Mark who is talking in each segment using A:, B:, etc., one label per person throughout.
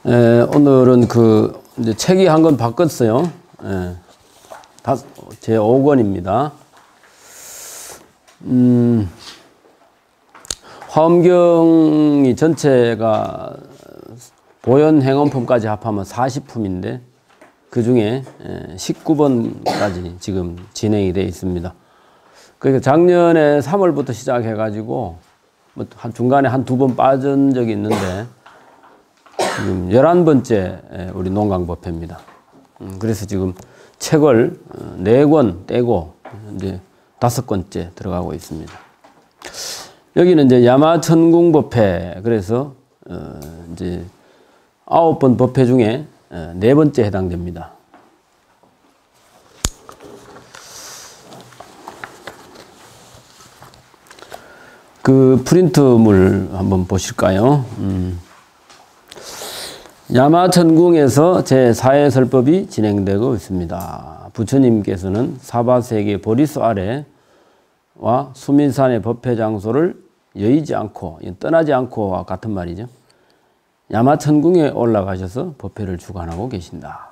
A: 오늘은 이제 책이 한 권 바꿨어요. 제 5권입니다. 화엄경이 전체가 보현행원품까지 합하면 40품인데 그 중에 19번까지 지금 진행이 되어 있습니다. 그러니까 작년에 3월부터 시작해가지고 뭐 중간에 한 2번 빠진 적이 있는데 지금 11번째 우리 농강법회입니다. 그래서 지금 책을 4권 떼고 이제 5권째 들어가고 있습니다. 여기는 이제 야마천궁법회, 그래서 이제 9번 법회 중에 4번째 해당됩니다. 그 프린트물 한번 보실까요? 야마천궁에서 제4회 진행되고 있습니다. 부처님께서는 사바세계 보리수 아래와 수민산의 법회 장소를 여의지 않고, 떠나지 않고와 같은 말이죠. 야마천궁에 올라가셔서 법회를 주관하고 계신다.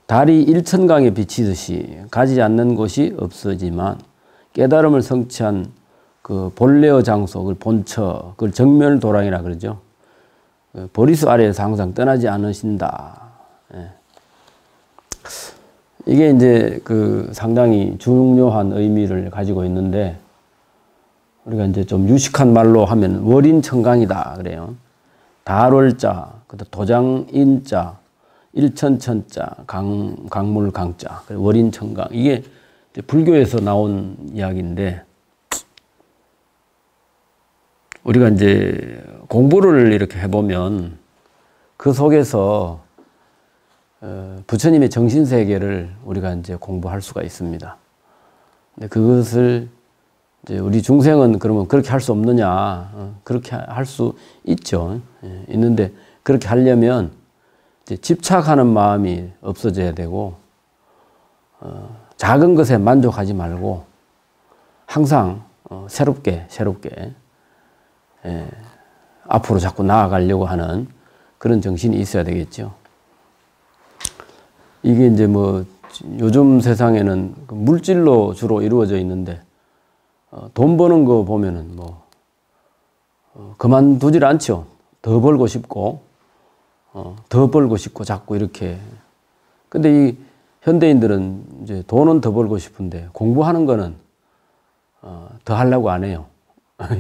A: 달이 일천강에 비치듯이 가지 않는 곳이 없어지만 깨달음을 성취한 그 본래의 장소, 그걸 본처, 그걸 정멸도량이라 그러죠. 보리수 아래에서 항상 떠나지 않으신다. 이게 이제 상당히 중요한 의미를 가지고 있는데, 우리가 이제 좀 유식한 말로 하면 월인천강이다 그래요. 달월자, 도장인자, 일천천자, 강물강자, 월인천강. 이게 이제 불교에서 나온 이야기인데, 우리가 이제 공부를 이렇게 해보면 그 속에서 부처님의 정신세계를 우리가 이제 공부할 수가 있습니다. 근데 그것을 이제 우리 중생은 그러면 그렇게 할 수 없느냐? 그렇게 할 수 있죠. 있는데 그렇게 하려면 이제 집착하는 마음이 없어져야 되고, 작은 것에 만족하지 말고 항상 새롭게 앞으로 자꾸 나아가려고 하는 그런 정신이 있어야 되겠죠. 이게 이제 뭐 요즘 세상에는 물질로 주로 이루어져 있는데, 돈 버는 거 보면은 뭐 그만두질 않죠. 더 벌고 싶고 자꾸 이렇게. 근데 이 현대인들은 이제 돈은 더 벌고 싶은데 공부하는 거는 더 하려고 안 해요.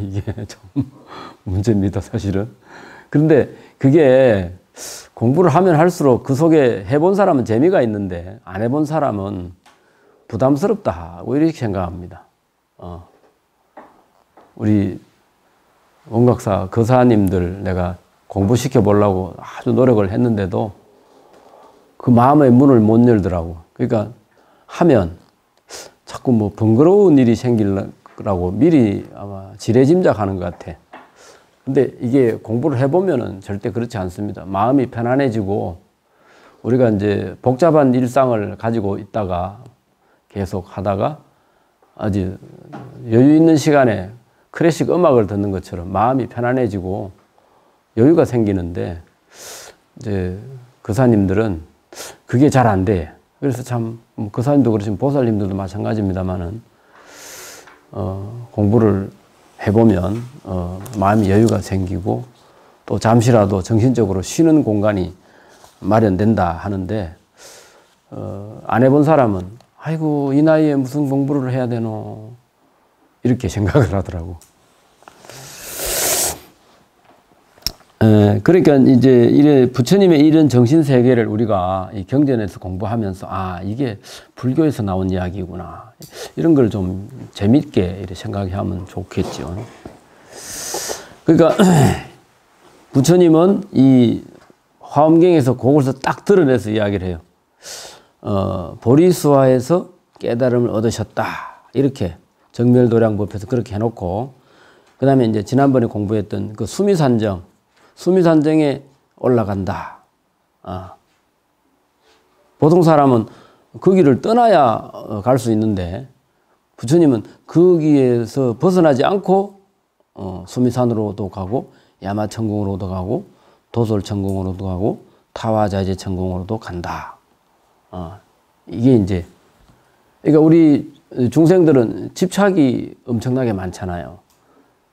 A: 이게 좀 문제입니다, 사실은. 그런데 그게 공부를 하면 할수록 그 속에 해본 사람은 재미가 있는데 안 해본 사람은 부담스럽다 하고 이렇게 생각합니다. 우리 원각사 거사님들 내가 공부시켜 보려고 아주 노력을 했는데도 그 마음의 문을 못 열더라고. 그러니까 하면 자꾸 뭐 번거로운 일이 생기려고 미리 아마 지레짐작하는 것 같아. 근데 이게 공부를 해보면은 절대 그렇지 않습니다. 마음이 편안해지고, 우리가 이제 복잡한 일상을 가지고 있다가 계속 하다가 아주 여유 있는 시간에 클래식 음악을 듣는 것처럼 마음이 편안해지고 여유가 생기는데, 이제 거사님들은 그게 잘 안 돼. 그래서 참 거사님도 그렇지만 보살님들도 마찬가지입니다만은 공부를 해보면 마음이 여유가 생기고 또 잠시라도 정신적으로 쉬는 공간이 마련된다 하는데, 안 해본 사람은 아이고 이 나이에 무슨 공부를 해야 되노 이렇게 생각을 하더라고. 그러니까 이제 이래 부처님의 이런 정신 세계를 우리가 이 경전에서 공부하면서 이게 불교에서 나온 이야기구나, 이런 걸 좀 재밌게 이렇게 생각하면 좋겠죠. 그러니까 부처님은 이 화엄경에서 그것을 딱 드러내서 이야기를 해요. 보리수화에서 깨달음을 얻으셨다, 이렇게 정멸도량법에서 그렇게 해놓고, 그 다음에 이제 지난번에 공부했던 그 수미산정에 올라간다. 보통 사람은 그 길을 떠나야 갈 수 있는데, 부처님은 거기에서 벗어나지 않고 수미산으로도 가고 야마천궁으로도 가고 도솔천공으로도 가고 타화자재천공으로도 간다. 이게 이제 그러니까 우리 중생들은 집착이 엄청나게 많잖아요.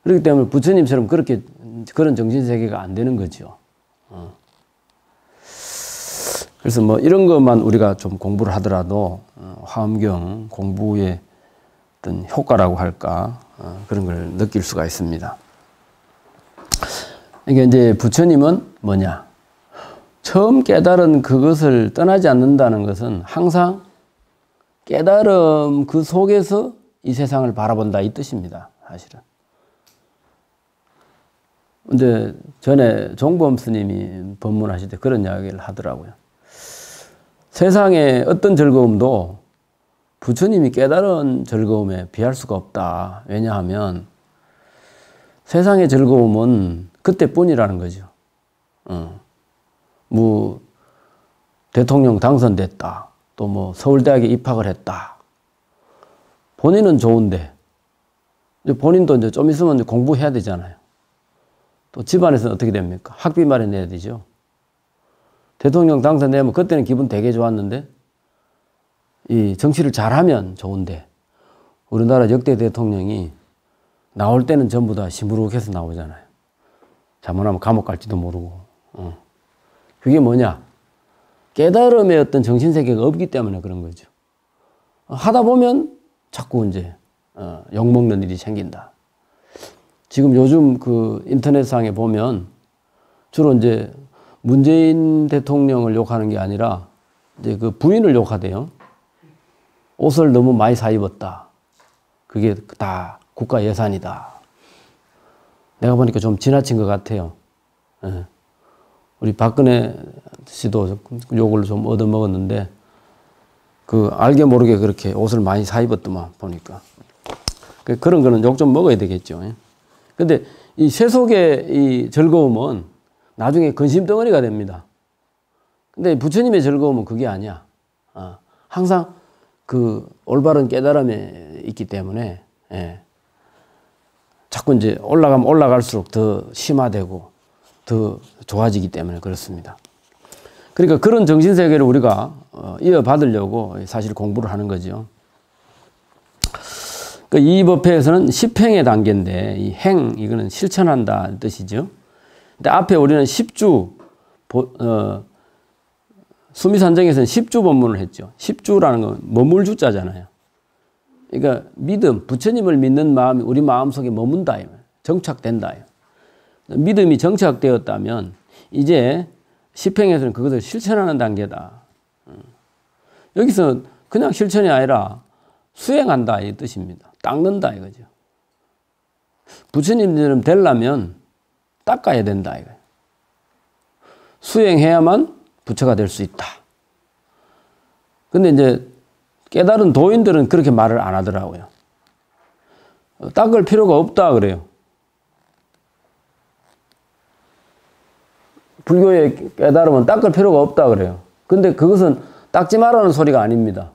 A: 그렇기 때문에 부처님처럼 그런 정신세계가 안 되는 거죠. 그래서 뭐 이런 것만 우리가 좀 공부를 하더라도 화엄경 공부의 어떤 효과라고 할까 그런 걸 느낄 수가 있습니다. 이게 이제 부처님은 뭐냐? 처음 깨달은 그것을 떠나지 않는다는 것은 항상 깨달음 그 속에서 이 세상을 바라본다 이 뜻입니다. 사실은. 근데 전에 종범 스님이 법문하실 때 그런 이야기를 하더라고요. 세상의 어떤 즐거움도 부처님이 깨달은 즐거움에 비할 수가 없다. 왜냐하면 세상의 즐거움은 그때뿐이라는 거죠. 뭐 대통령 당선됐다. 또 뭐 서울대학에 입학을 했다. 본인은 좋은데 본인도 이제 좀 있으면 공부해야 되잖아요. 또 집안에서는 어떻게 됩니까? 학비 마련해야 되죠. 대통령 당선되면 그때는 기분 되게 좋았는데 이 정치를 잘하면 좋은데 우리나라 역대 대통령이 나올 때는 전부 다 시무룩해서 나오잖아요. 잘못하면 감옥 갈지도 모르고. 그게 뭐냐? 깨달음의 어떤 정신세계가 없기 때문에 그런 거죠. 하다 보면 자꾸 이제 욕먹는 일이 생긴다. 지금 요즘 그 인터넷상에 보면 주로 이제 문재인 대통령을 욕하는 게 아니라 이제 그 부인을 욕하대요. 옷을 너무 많이 사 입었다. 그게 다 국가 예산이다. 내가 보니까 좀 지나친 것 같아요. 우리 박근혜 씨도 욕을 좀 얻어먹었는데 그 알게 모르게 그렇게 옷을 많이 사 입었더만 보니까. 그런 거는 욕 좀 먹어야 되겠죠. 근데 이 세속의 이 즐거움은 나중에 근심덩어리가 됩니다. 근데 부처님의 즐거움은 그게 아니야. 항상 그 올바른 깨달음에 있기 때문에 자꾸 이제 올라가면 올라갈수록 더 심화되고 더 좋아지기 때문에 그렇습니다. 그러니까 그런 정신세계를 우리가 이어받으려고 사실 공부를 하는 거죠. 이 법회에서는 십행의 단계인데 이 행, 이거는 실천한다 뜻이죠. 근데 앞에 우리는 10주, 수미산정에서는 10주 법문을 했죠. 10주라는 건 머물주자잖아요. 그러니까 믿음, 부처님을 믿는 마음이 우리 마음속에 머문다, 정착된다. 믿음이 정착되었다면 이제 십행에서는 그것을 실천하는 단계다. 여기서 그냥 실천이 아니라 수행한다 이 뜻입니다. 닦는다 이거죠. 부처님처럼 되려면 닦아야 된다 이거예요. 수행해야만 부처가 될 수 있다. 근데 이제 깨달은 도인들은 그렇게 말을 안 하더라고요. 닦을 필요가 없다 그래요. 불교의 깨달음은 닦을 필요가 없다 그래요. 근데 그것은 닦지 말라는 소리가 아닙니다.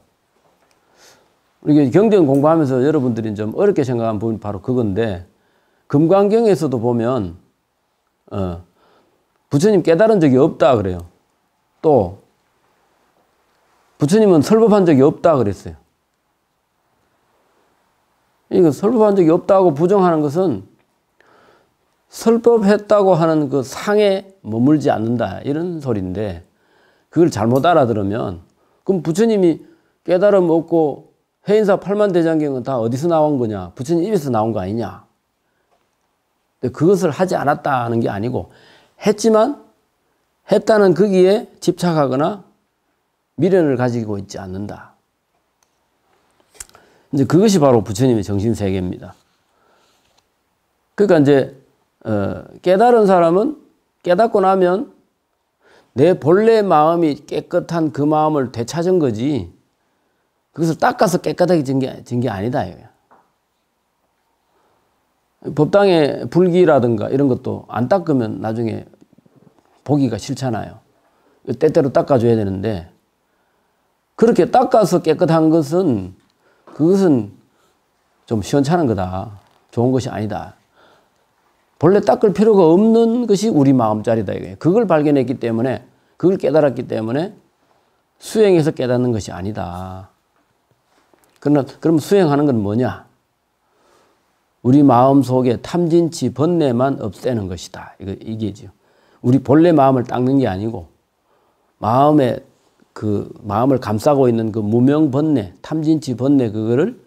A: 우리 경전 공부하면서 여러분들이 좀 어렵게 생각한 부분이 바로 그건데 금강경에서도 보면 부처님 깨달은 적이 없다 그래요. 또 부처님은 설법한 적이 없다 그랬어요. 이거 설법한 적이 없다고 부정하는 것은 설법했다고 하는 그 상에 머물지 않는다 이런 소리인데 그걸 잘못 알아들으면 그럼 부처님이 깨달음 없고 해인사 팔만대장경은 다 어디서 나온 거냐? 부처님 입에서 나온 거 아니냐? 근데 그것을 하지 않았다는 게 아니고 했지만 했다는 거기에 집착하거나 미련을 가지고 있지 않는다. 이제 그것이 바로 부처님의 정신세계입니다. 그러니까 이제 깨달은 사람은 깨닫고 나면 내 본래 마음이 깨끗한 그 마음을 되찾은 거지 그것을 닦아서 깨끗하게 진 게 아니다 이거야. 법당의 불기라든가 이런 것도 안 닦으면 나중에 보기가 싫잖아요. 때때로 닦아줘야 되는데 그렇게 닦아서 깨끗한 것은 그것은 좀 시원찮은 거다. 좋은 것이 아니다. 본래 닦을 필요가 없는 것이 우리 마음자리다 이거예요. 그걸 발견했기 때문에, 그걸 깨달았기 때문에 수행해서 깨닫는 것이 아니다. 그러나 그럼 수행하는 건 뭐냐? 우리 마음 속에 탐진치 번뇌만 없애는 것이다. 이게죠. 우리 본래 마음을 닦는 게 아니고 마음에 그 마음을 감싸고 있는 그 무명 번뇌, 탐진치 번뇌 그거를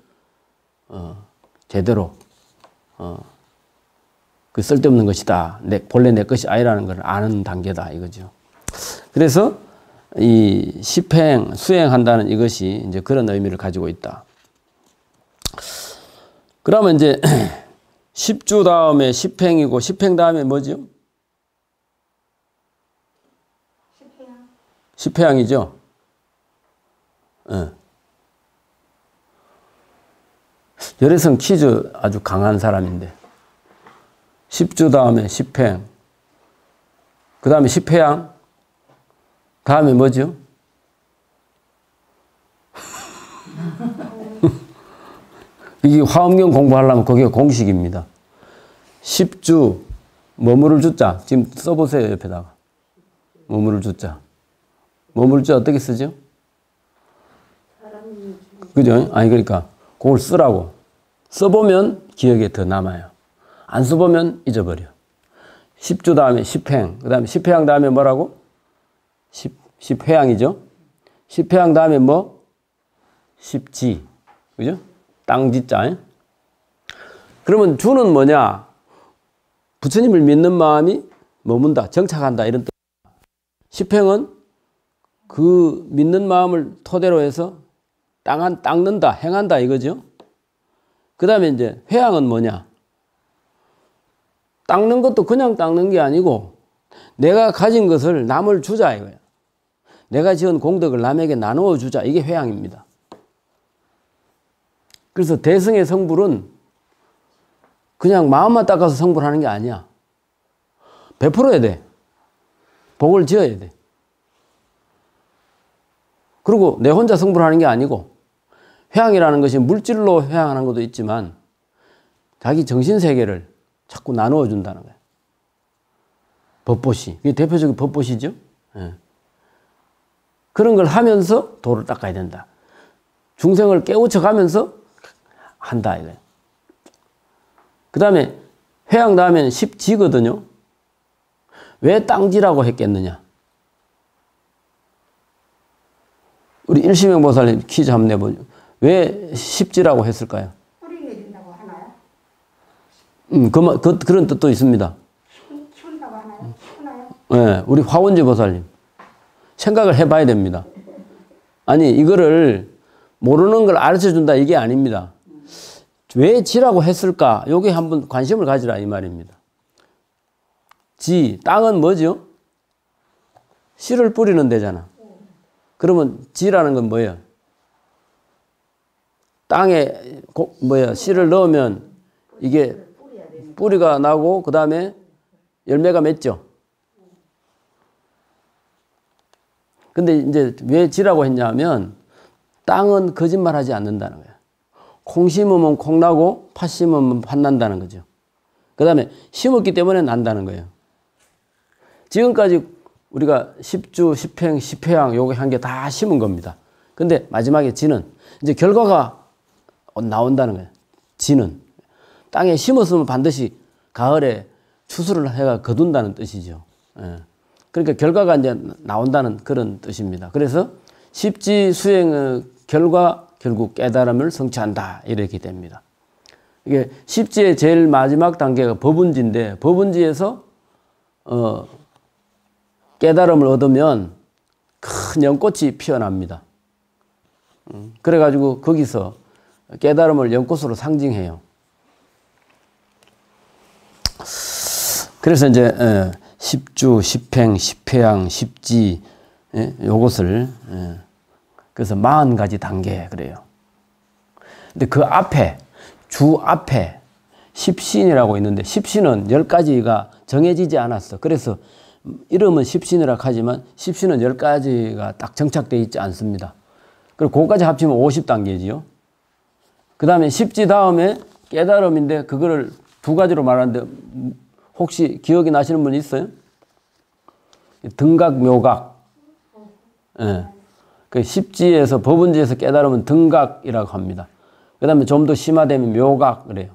A: 제대로 그 쓸데없는 것이다. 본래 내 것이 아니라는 걸 아는 단계다 이거죠. 그래서 이 십행, 수행한다는 이것이 이제 그런 의미를 가지고 있다. 그러면 이제 십주 다음에 십행이고 십행 다음에 뭐죠? 십회양이죠. 네. 열애성 퀴즈 아주 강한 사람인데 십주 다음에 십행, 그 다음에 십회양, 다음에 뭐죠? 이게 화엄경 공부하려면 그게 공식입니다. 십주, 머무를 주자. 지금 써보세요, 옆에다가. 머무를 주자. 머무를 주 어떻게 쓰죠? 그죠? 아니, 그러니까, 그걸 쓰라고. 써보면 기억에 더 남아요. 안 써보면 잊어버려. 십주 다음에 십행, 그 다음에 십회양 다음에 뭐라고? 십회양이죠? 십회양 다음에 뭐? 십지. 그죠? 땅지자. 그러면 주는 뭐냐? 부처님을 믿는 마음이 머문다, 정착한다, 이런 뜻. 십행은 그 믿는 마음을 토대로 해서 닦는다, 행한다, 이거죠. 그 다음에 이제 회양은 뭐냐? 닦는 것도 그냥 닦는 게 아니고 내가 가진 것을 남을 주자, 이거예요. 내가 지은 공덕을 남에게 나누어 주자, 이게 회양입니다. 그래서 대승의 성불은 그냥 마음만 닦아서 성불하는 게 아니야. 베풀어야 돼. 복을 지어야 돼. 그리고 내 혼자 성불하는 게 아니고 회양이라는 것이 물질로 회양하는 것도 있지만 자기 정신세계를 자꾸 나누어 준다는 거야. 법보시. 이게 대표적인 법보시죠. 예. 그런 걸 하면서 도를 닦아야 된다. 중생을 깨우쳐 가면서 한다 이거예요. 그 다음에 회양 다음에는 십지거든요. 왜 땅지라고 했겠느냐? 우리 일시명 보살님 퀴즈 한번 내보죠. 왜 십지라고 했을까요?
B: 뿌리 내린다고 하나요?
A: 그런 뜻도 있습니다.
B: 키운다고 하나요? 키우나요?
A: 네, 우리 화원지 보살님 생각을 해봐야 됩니다. 아니 이거를 모르는 걸 가르쳐준다 이게 아닙니다. 왜 지라고 했을까? 여기 한번 관심을 가지라 이 말입니다. 지, 땅은 뭐죠? 씨를 뿌리는 데잖아. 그러면 지라는 건 뭐예요? 땅에 씨를 넣으면 이게 뿌리가 나고 그 다음에 열매가 맺죠. 근데 이제 왜 지라고 했냐면 땅은 거짓말하지 않는다는 거예요. 콩 심으면 콩 나고 팥 심으면 팥 난다는 거죠. 그 다음에 심었기 때문에 난다는 거예요. 지금까지 우리가 십주, 십행, 십회양 요거 한 게 다 심은 겁니다. 근데 마지막에 지는 이제 결과가 나온다는 거예요. 지는 땅에 심었으면 반드시 가을에 추수를 해가 거둔다는 뜻이죠. 예. 그러니까 결과가 이제 나온다는 그런 뜻입니다. 그래서 십지 수행의 결과 결국 깨달음을 성취한다 이렇게 됩니다. 이게 십지의 제일 마지막 단계가 법운지인데 법운지에서 깨달음을 얻으면 큰 연꽃이 피어납니다. 그래가지고 거기서 깨달음을 연꽃으로 상징해요. 그래서 이제 십주, 십행, 십회양, 십지 요것을 그래서 40가지 단계 그래요. 근데 그 앞에 주 앞에 십신이라고 있는데 십신은 10가지가 정해지지 않았어. 그래서 이름은 십신이라고 하지만 십신은 10가지가 딱 정착되어 있지 않습니다. 그리고 그거까지 합치면 50단계지요. 그 다음에 십지 다음에 깨달음인데 그거를 2가지로 말하는데 혹시 기억이 나시는 분 있어요? 등각, 묘각. 예. 그 십지에서 법은지에서 깨달으면 등각이라고 합니다. 그 다음에 좀 더 심화되면 묘각 그래요.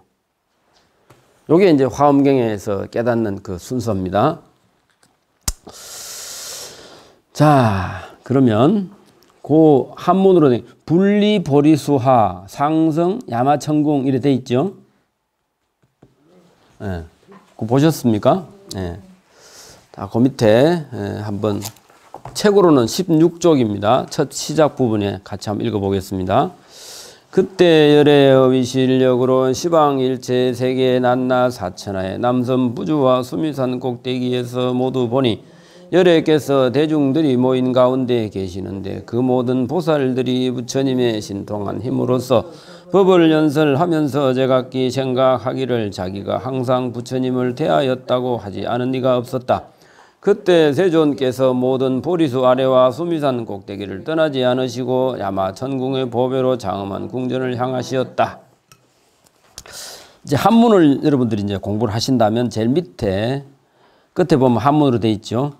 A: 요게 이제 화엄경에서 깨닫는 그 순서입니다. 자, 그러면 그 한문으로 된 분리, 보리수하, 상성, 야마천궁 이렇게 돼 있죠. 예. 그거 보셨습니까? 예. 자, 그 밑에 한번 책으로는 16쪽입니다. 첫 시작 부분에 같이 한번 읽어보겠습니다. 그때 열의 위실력으로 시방일체 세계 난나 사천하에 남섬 부주와 수미산 꼭대기에서 모두 보니 열애께서 대중들이 모인 가운데 계시는데 그 모든 보살들이 부처님의 신통한 힘으로서 법을 연설하면서 제각기 생각하기를 자기가 항상 부처님을 대하였다고 하지 않은 이가 없었다. 그때 세존께서 모든 보리수 아래와 수미산 꼭대기를 떠나지 않으시고 야마 천궁의 보배로 장엄한 궁전을 향하시었다. 이제 한문을 여러분들이 이제 공부를 하신다면 제일 밑에 끝에 보면 한문으로 돼 있죠.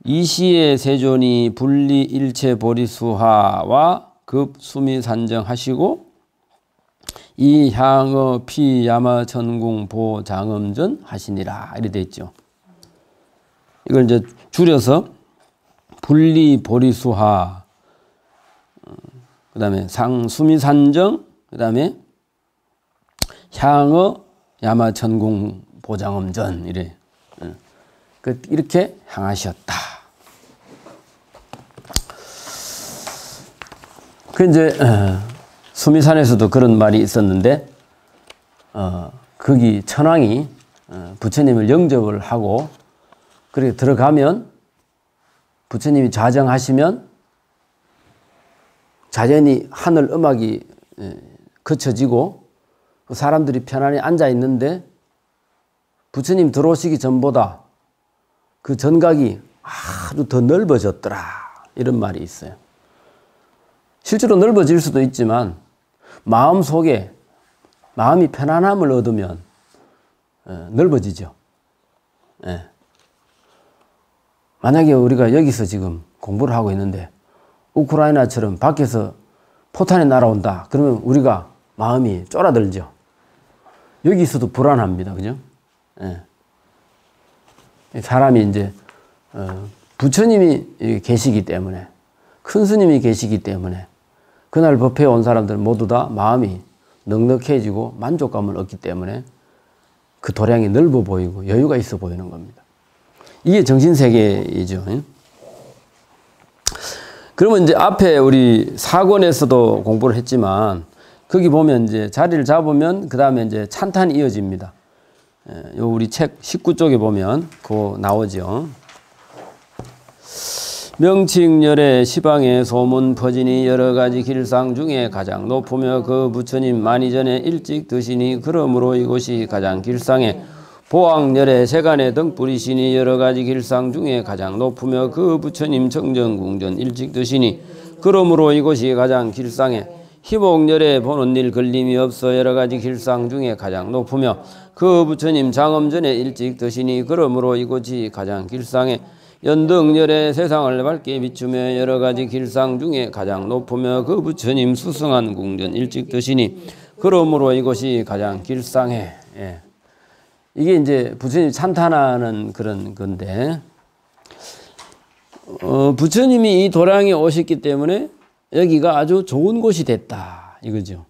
A: 이시의 세존이 분리 일체 보리수하와 급 수미산정하시고 이 향어 피 야마 천궁 보 장엄전 하시니라 이렇게 돼 있죠. 이걸 이제 줄여서 분리 보리수하, 그 다음에 수미산정, 그 다음에 향어 야마천궁 보장엄전 이래 이렇게 향하셨다. 그 이제 수미산에서도 그런 말이 있었는데 거기 천황이 부처님을 영접을 하고 그렇게 들어가면 부처님이 좌정하시면 자연히 하늘 음악이 그쳐지고 사람들이 편안히 앉아 있는데 부처님 들어오시기 전보다 그 전각이 아주 더 넓어졌더라 이런 말이 있어요. 실제로 넓어질 수도 있지만 마음속에 마음이 편안함을 얻으면 넓어지죠. 예. 만약에 우리가 여기서 지금 공부를 하고 있는데 우크라이나처럼 밖에서 포탄이 날아온다. 그러면 우리가 마음이 쫄아들죠. 여기서도 불안합니다. 그죠? 예. 사람이 이제 부처님이 계시기 때문에 큰 스님이 계시기 때문에 그날 법회에 온 사람들 모두 다 마음이 넉넉해지고 만족감을 얻기 때문에 그 도량이 넓어 보이고 여유가 있어 보이는 겁니다. 이게 정신세계이죠. 그러면 이제 앞에 우리 사권에서도 공부를 했지만 거기 보면 이제 자리를 잡으면 그 다음에 이제 찬탄이 이어집니다. 요 우리 책 19쪽에 보면 그거 나오죠. 명칭열의 시방에 소문 퍼지니 여러가지 길상 중에 가장 높으며 그 부처님 많이 전에 일찍 드시니 그러므로 이곳이 가장 길상에 보왕열의 세간에 등불이시니 여러가지 길상 중에 가장 높으며 그 부처님 정정궁전 일찍 드시니 그러므로 이곳이 가장 길상에 희복열에 보는 일 걸림이 없어 여러가지 길상 중에 가장 높으며 그 부처님 장엄전에 일찍 드시니 그러므로 이곳이 가장 길상에 연등열의 세상을 밝게 비추며 여러가지 길상 중에 가장 높으며 그 부처님 수승한 궁전 일찍 드시니 그러므로 이곳이 가장 길상에 예. 이게 이제 부처님 찬탄하는 그런 건데 부처님이 이 도량에 오셨기 때문에 여기가 아주 좋은 곳이 됐다 이거죠.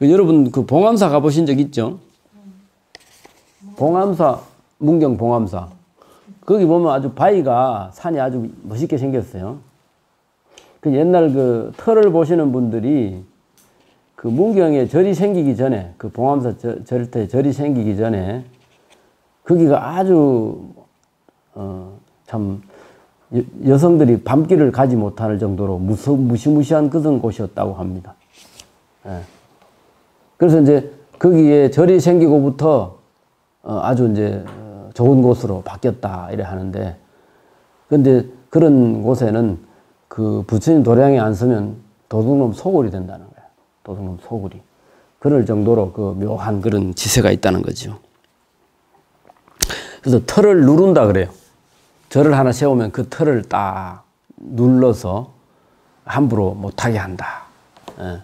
A: 여러분 그 봉암사 가보신 적 있죠? 봉암사 문경 봉암사 거기 보면 아주 바위가 산이 아주 멋있게 생겼어요. 그 옛날 그 터를 보시는 분들이 그 문경에 절이 생기기 전에 그 봉암사 절때 절이 생기기 전에 거기가 아주 참 여성들이 밤길을 가지 못할 정도로 무시무시한 그런 곳이었다고 합니다. 예. 그래서 이제 거기에 절이 생기고부터 아주 이제 좋은 곳으로 바뀌었다 이래 하는데 근데 그런 곳에는 그 부처님 도량에 안 서면 도둑놈 소굴이 된다는 거예요. 도둑놈 소굴이. 그럴 정도로 그 묘한 그런 지세가 있다는 거죠. 그래서 털을 누른다 그래요. 절을 하나 세우면 그 털을 딱 눌러서 함부로 못하게 한다. 예.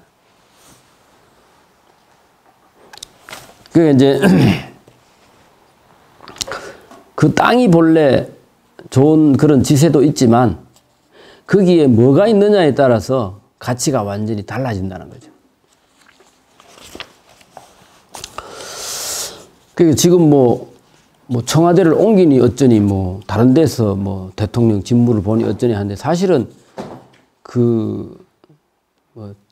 A: 그게 이제 그 땅이 본래 좋은 그런 지세도 있지만 거기에 뭐가 있느냐에 따라서 가치가 완전히 달라진다는 거죠. 그러니까 지금 뭐 청와대를 옮기니 어쩌니 뭐 다른 데서 뭐 대통령 직무를 보니 어쩌니 하는데 사실은 그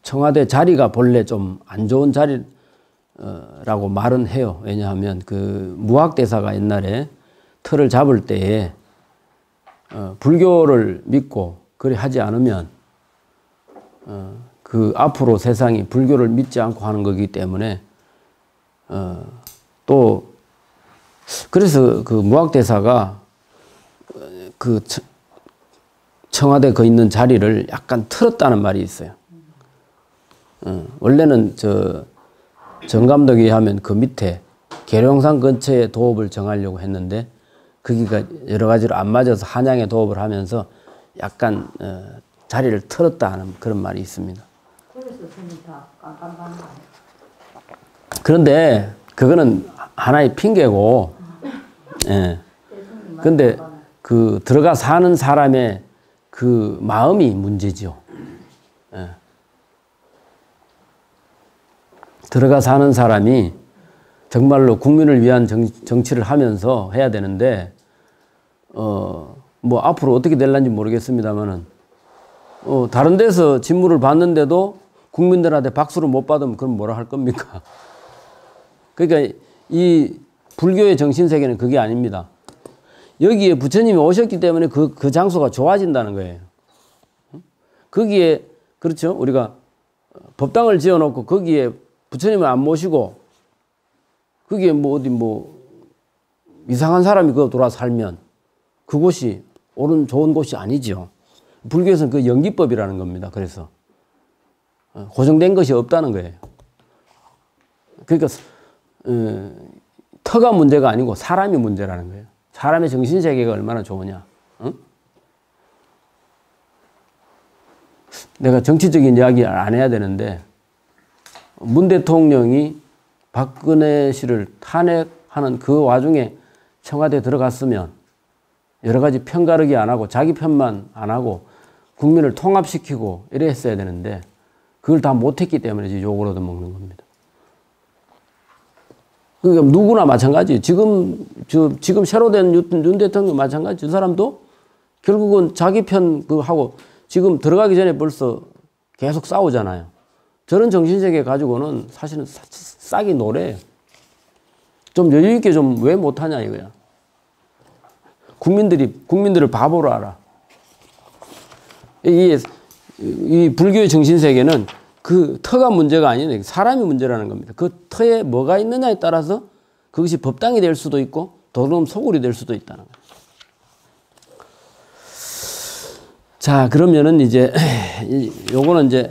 A: 청와대 자리가 본래 좀 안 좋은 자리라고 말은 해요. 왜냐하면 그 무학대사가 옛날에 틀을 잡을 때에 불교를 믿고 그리 하지 않으면 그 앞으로 세상이 불교를 믿지 않고 하는 거기 때문에 또 그래서 그 무학대사가 그 청와대 거 있는 자리를 약간 틀었다는 말이 있어요. 원래는 정 감독이 하면 그 밑에 계룡산 근처에 도읍을 정하려고 했는데 거기가 여러 가지로 안 맞아서 한양에 도읍을 하면서 약간 자리를 틀었다 하는 그런 말이 있습니다.
B: 그래서 저는 다 깜깜한 거 아니에요?
A: 그런데 그거는 하나의 핑계고, 예. 근데 그 들어가 사는 사람의 그 마음이 문제죠. 예. 들어가 사는 사람이 정말로 국민을 위한 정치를 하면서 해야 되는데, 뭐 앞으로 어떻게 될는지 모르겠습니다만은, 다른 데서 직무를 받는데도 국민들한테 박수를 못 받으면 그럼 뭐라 할 겁니까? 그러니까 이 불교의 정신세계는 그게 아닙니다. 여기에 부처님이 오셨기 때문에 그 장소가 좋아진다는 거예요. 거기에, 그렇죠? 우리가 법당을 지어 놓고 거기에 부처님을 안 모시고 거기에 뭐 어디 뭐 이상한 사람이 그거 돌아 살면 그곳이 옳은 좋은 곳이 아니죠. 불교에서는 그 연기법이라는 겁니다. 그래서 고정된 것이 없다는 거예요. 그러니까 터가 문제가 아니고 사람이 문제라는 거예요. 사람의 정신세계가 얼마나 좋으냐. 응? 내가 정치적인 이야기 안 해야 되는데 문 대통령이 박근혜 씨를 탄핵하는 그 와중에 청와대에 들어갔으면 여러 가지 편가르기 안 하고 자기 편만 안 하고 국민을 통합시키고 이래 했어야 되는데 그걸 다 못했기 때문에 욕을 얻어먹는 겁니다. 그러니까 누구나 마찬가지예요. 지금 새로 된 윤 대통령 마찬가지. 저 사람도 결국은 자기 편 하고 지금 들어가기 전에 벌써 계속 싸우잖아요. 저런 정신세계 가지고는 사실은 싹이 노래예요. 좀 여유 있게 좀 왜 못하냐 이거야. 국민들을 바보로 알아. 이 불교의 정신세계는 그 터가 문제가 아니라 사람이 문제라는 겁니다. 그 터에 뭐가 있느냐에 따라서 그것이 법당이 될 수도 있고 도둑놈 소굴이 될 수도 있다는 거예요. 자, 그러면은 이제 요거는 이제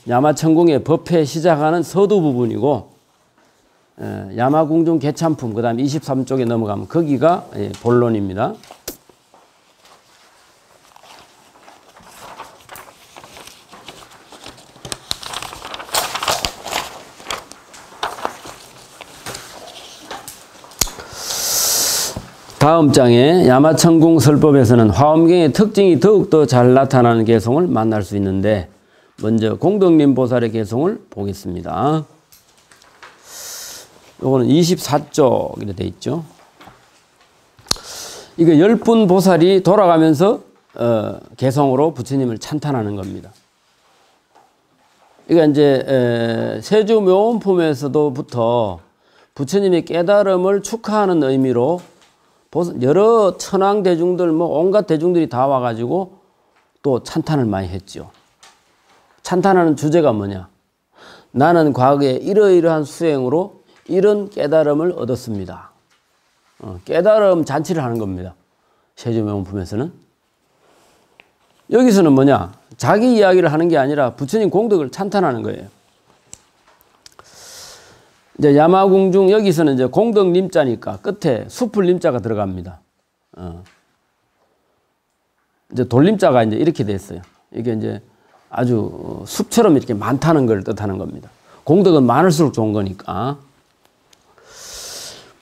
A: 야마천궁의 법회 시작하는 서두 부분이고 야마궁중 개참품 그 다음 23쪽에 넘어가면 거기가 본론입니다. 다음 장에 야마천궁 설법에서는 화엄경의 특징이 더욱더 잘 나타나는 개송을 만날 수 있는데 먼저 공덕림 보살의 개송을 보겠습니다. 요거는 24쪽 이렇게 되어 있죠. 이거 10분 보살이 돌아가면서 개송으로 부처님을 찬탄하는 겁니다. 그러니까 이제 세주묘원품에서도부터 부처님의 깨달음을 축하하는 의미로 여러 천황 대중들, 뭐 온갖 대중들이 다 와가지고 또 찬탄을 많이 했죠. 찬탄하는 주제가 뭐냐? 나는 과거에 이러이러한 수행으로 이런 깨달음을 얻었습니다. 깨달음 잔치를 하는 겁니다. 세조명품에서는. 여기서는 뭐냐? 자기 이야기를 하는 게 아니라 부처님 공덕을 찬탄하는 거예요. 이제 야마궁중 여기서는 이제 공덕림자니까 끝에 숲을림자가 들어갑니다. 이제 돌림자가 이제 이렇게 됐어요. 이게 이제 아주 숲처럼 이렇게 많다는 걸 뜻하는 겁니다. 공덕은 많을수록 좋은 거니까.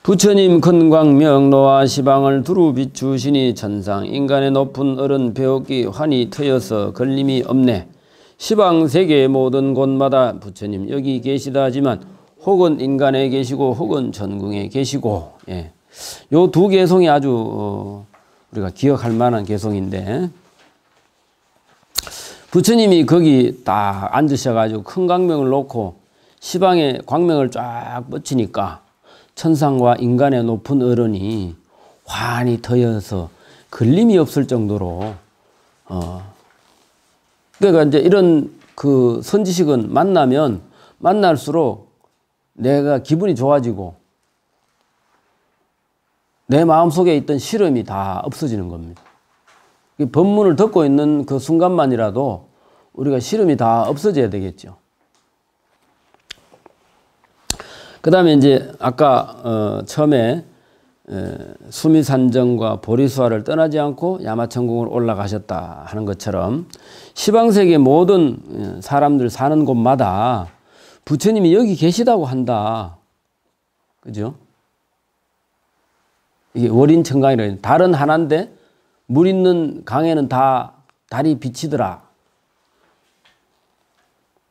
A: 부처님 건광명 노아 시방을 두루 비추시니 천상 인간의 높은 어른 배옥기 환히 트여서 걸림이 없네. 시방 세계 모든 곳마다 부처님 여기 계시다지만 혹은 인간에 계시고 혹은 전궁에 계시고, 예. 요 두 개성이 아주 우리가 기억할 만한 개성인데, 부처님이 거기 딱 앉으셔가지고 큰 광명을 놓고 시방에 광명을 쫙 뻗치니까 천상과 인간의 높은 어른이 환히 터여서 걸림이 없을 정도로, 그러니까 이제 이런 그 선지식은 만나면 만날수록 내가 기분이 좋아지고 내 마음속에 있던 시름이 다 없어지는 겁니다. 법문을 듣고 있는 그 순간만이라도 우리가 시름이 다 없어져야 되겠죠. 그 다음에 이제 아까 처음에 수미산정과 보리수화를 떠나지 않고 야마천궁을 올라가셨다 하는 것처럼 시방세계 모든 사람들 사는 곳마다 부처님이 여기 계시다고 한다. 그죠? 이게 월인천강이라 달은 하나인데 물 있는 강에는 다 달이 비치더라.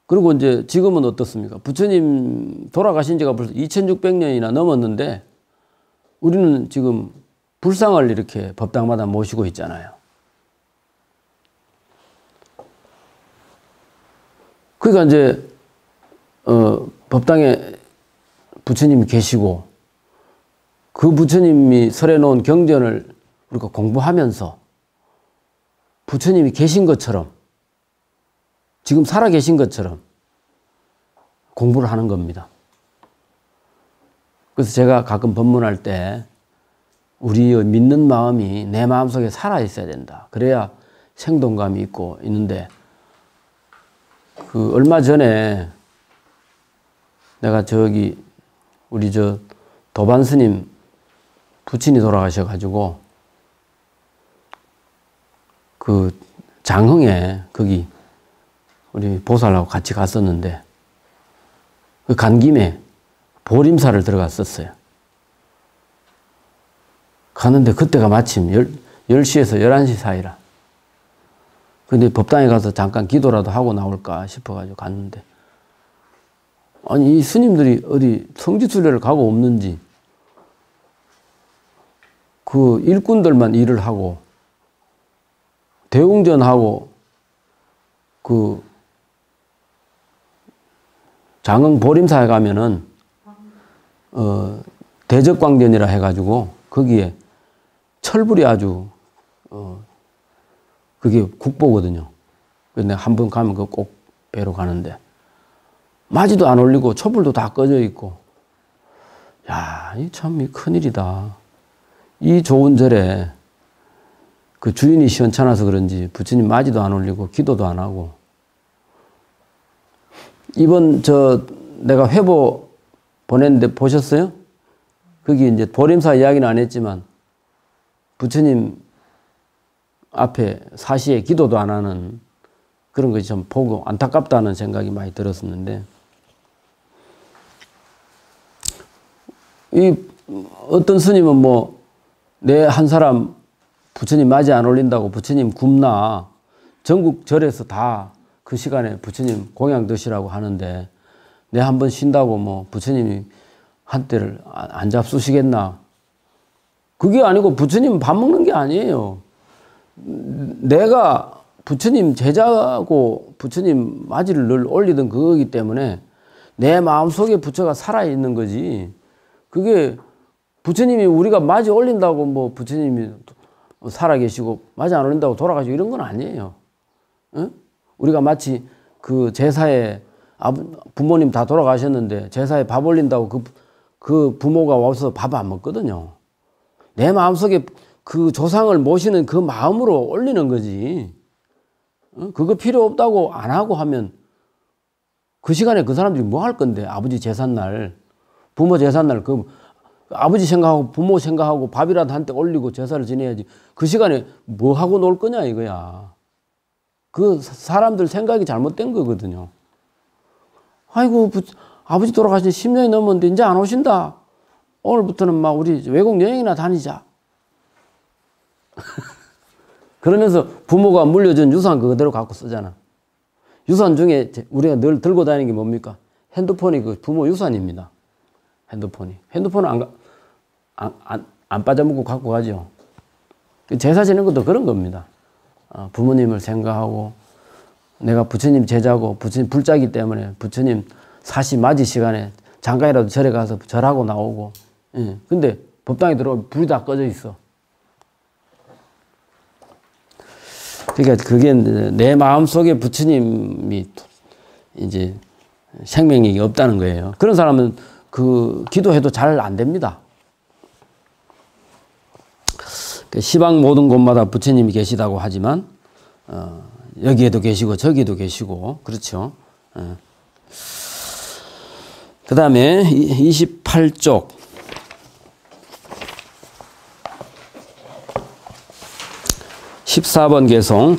A: 그리고 이제 지금은 어떻습니까? 부처님 돌아가신 지가 벌써 2600년이나 넘었는데 우리는 지금 불상을 이렇게 법당마다 모시고 있잖아요. 그러니까 이제 법당에 부처님이 계시고 그 부처님이 설해 놓은 경전을 우리가 공부하면서 부처님이 계신 것처럼 지금 살아 계신 것처럼 공부를 하는 겁니다. 그래서 제가 가끔 법문할 때 우리의 믿는 마음이 내 마음속에 살아 있어야 된다. 그래야 생동감이 있고 있는데 그 얼마 전에 내가 저기 우리 저 도반 스님 부친이 돌아가셔가지고 그 장흥에 거기 우리 보살하고 같이 갔었는데 그 간 김에 보림사를 들어갔었어요. 가는데 그때가 마침 10시에서 11시 사이라. 근데 법당에 가서 잠깐 기도라도 하고 나올까 싶어가지고 갔는데 아니 이 스님들이 어디 성지순례를 가고 없는지 그 일꾼들만 일을 하고 대웅전하고 그 장흥 보림사에 가면은 대적광전이라 해가지고 거기에 철불이 아주 그게 국보거든요. 그래서 내가 한 번 가면 그 꼭 뵈러 가는데 마지도 안 올리고 촛불도 다 꺼져 있고 야, 이 참 큰일이다. 이 좋은 절에 그 주인이 시원찮아서 그런지 부처님 마지도 안 올리고 기도도 안 하고 이번 내가 회보 보냈는데 보셨어요? 거기 이제 보림사 이야기는 안 했지만 부처님 앞에 사시에 기도도 안 하는 그런 것이 좀 보고 안타깝다는 생각이 많이 들었었는데 이 어떤 스님은 뭐 내 한 사람 부처님 맞이 안 올린다고 부처님 굶나 전국 절에서 다 그 시간에 부처님 공양 드시라고 하는데 내 한 번 쉰다고 뭐 부처님이 한때를 안 잡수시겠나? 그게 아니고 부처님 밥 먹는 게 아니에요. 내가 부처님 제자고 부처님 맞이를 늘 올리던 그거기 때문에 내 마음속에 부처가 살아있는 거지. 그게 부처님이 우리가 맞이 올린다고 뭐 부처님이 살아계시고 맞이 안 올린다고 돌아가시고 이런 건 아니에요. 응? 우리가 마치 그 제사에 부모님 다 돌아가셨는데 제사에 밥 올린다고 그 부모가 와서 밥 안 먹거든요. 내 마음속에 그 조상을 모시는 그 마음으로 올리는 거지. 그거 필요 없다고 안 하고 하면 그 시간에 그 사람들이 뭐 할 건데 아버지 제삿날 부모 제삿날 그 아버지 생각하고 부모 생각하고 밥이라도 한때 올리고 제사를 지내야지. 그 시간에 뭐 하고 놀 거냐 이거야. 그 사람들 생각이 잘못된 거거든요. 아이고 아버지 돌아가신 10년이 넘었는데 이제 안 오신다. 오늘부터는 막 우리 외국 여행이나 다니자. 그러면서 부모가 물려준 유산 그대로 갖고 쓰잖아. 유산 중에 우리가 늘 들고 다니는 게 뭡니까? 핸드폰이 그 부모 유산입니다. 핸드폰은 안 빠져먹고 갖고 가죠. 제사 지내는 것도 그런 겁니다. 부모님을 생각하고 내가 부처님 제자고 부처님 불자기 때문에 부처님 사시 맞이 시간에 잠깐이라도 절에 가서 절하고 나오고. 예. 근데 법당에 들어오면 불이 다 꺼져 있어. 그러니까 그게 내 마음속에 부처님이 이제 생명력이 없다는 거예요. 그런 사람은 그 기도해도 잘 안 됩니다. 시방 모든 곳마다 부처님이 계시다고 하지만 여기에도 계시고 저기에도 계시고 그렇죠. 그 다음에 28쪽 14번 개송.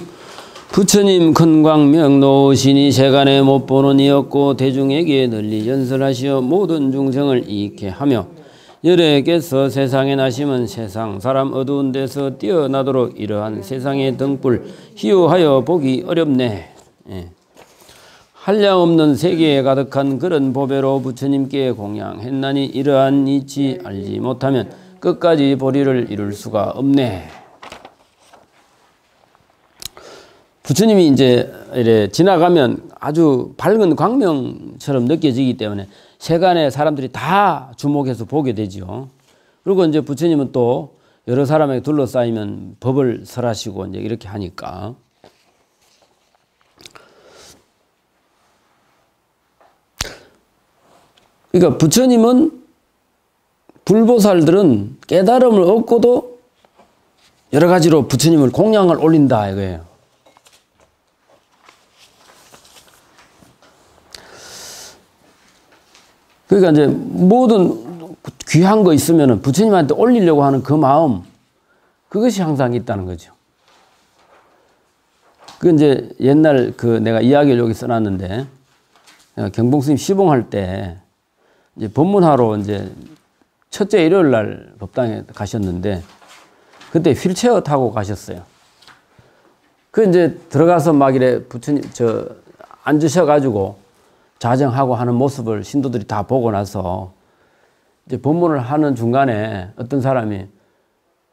A: 부처님 큰광명 노으시니 세간에 못 보는 이었고 대중에게 널리 연설하시어 모든 중생을 이익해 하며 열애께서 세상에 나심은 세상 사람 어두운 데서 뛰어나도록 이러한 세상의 등불 희유하여 보기 어렵네. 예. 한량없는 세계에 가득한 그런 보배로 부처님께 공양했나니 이러한 이치 알지 못하면 끝까지 보리를 이룰 수가 없네. 부처님이 이제 이래 지나가면 아주 밝은 광명처럼 느껴지기 때문에 세간의 사람들이 다 주목해서 보게 되죠. 그리고 이제 부처님은 또 여러 사람에게 둘러싸이면 법을 설하시고 이제 이렇게 하니까. 그러니까 부처님은 불보살들은 깨달음을 얻고도 여러 가지로 부처님을 공양을 올린다 이거예요. 그러니까 이제 모든 귀한 거 있으면 부처님한테 올리려고 하는 그 마음, 그것이 항상 있다는 거죠. 그 이제 옛날 그 내가 이야기를 여기 써놨는데, 경봉스님 시봉할 때 이제 법문하러 이제 첫째 일요일 날 법당에 가셨는데, 그때 휠체어 타고 가셨어요. 그 이제 들어가서 막 이래 부처님, 앉으셔가지고 자정하고 하는 모습을 신도들이 다 보고 나서 이제 법문을 하는 중간에 어떤 사람이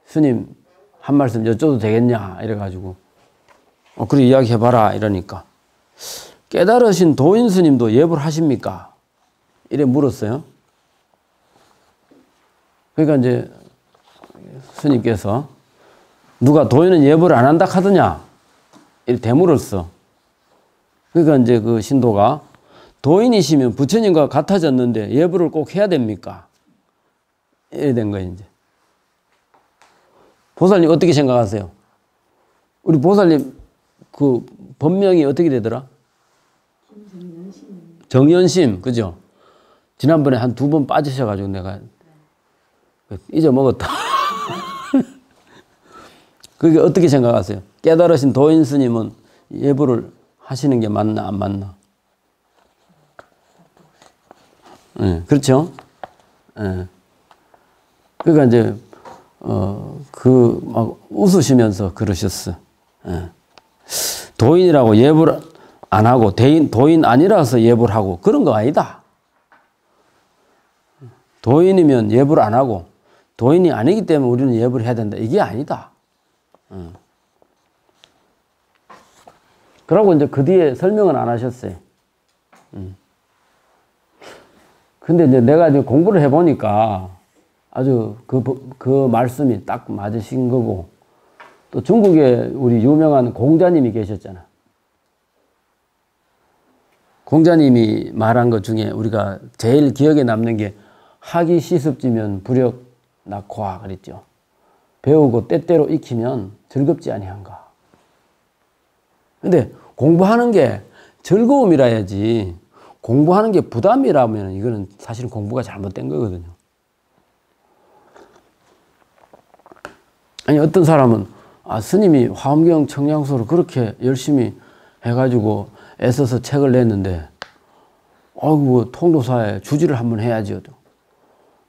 A: 스님 한 말씀 여쭤도 되겠냐 이래가지고 그래 이야기해봐라 이러니까 깨달으신 도인 스님도 예불 하십니까? 이래 물었어요. 그러니까 이제 스님께서 누가 도인은 예불을 안 한다 하더냐 이렇게 대물었어. 그러니까 이제 그 신도가 도인이시면 부처님과 같아졌는데 예불을 꼭 해야 됩니까? 이래 된 거예요, 이제. 보살님 어떻게 생각하세요? 우리 보살님 그 법명이 어떻게 되더라? 정연심, 그죠? 지난번에 한 2번 빠지셔가지고 내가 잊어먹었다. 그게 어떻게 생각하세요? 깨달으신 도인 스님은 예불을 하시는 게 맞나, 안 맞나? 네, 그렇죠? 네. 그러니까 이제, 막 웃으시면서 그러셨어. 네. 도인이라고 예불 안 하고, 도인 아니라서 예불하고, 그런 거 아니다. 도인이면 예불 안 하고, 도인이 아니기 때문에 우리는 예불을 해야 된다. 이게 아니다. 그러고 이제 그 뒤에 설명은 안 하셨어요. 근데 이제 내가 이제 공부를 해보니까 아주 그 말씀이 딱 맞으신 거고, 또 중국에 우리 유명한 공자님이 계셨잖아. 공자님이 말한 것 중에 우리가 제일 기억에 남는 게 학이 시습지면 부력 낙화 그랬죠. 배우고 때때로 익히면 즐겁지 아니한가. 근데 공부하는 게 즐거움이라야지 공부하는 게 부담이라면 이거는 사실은 공부가 잘못된 거거든요. 아니 어떤 사람은 스님이 화엄경 청량소를 그렇게 열심히 해가지고 애써서 책을 냈는데 뭐 통도사에 주지를 한번 해야지.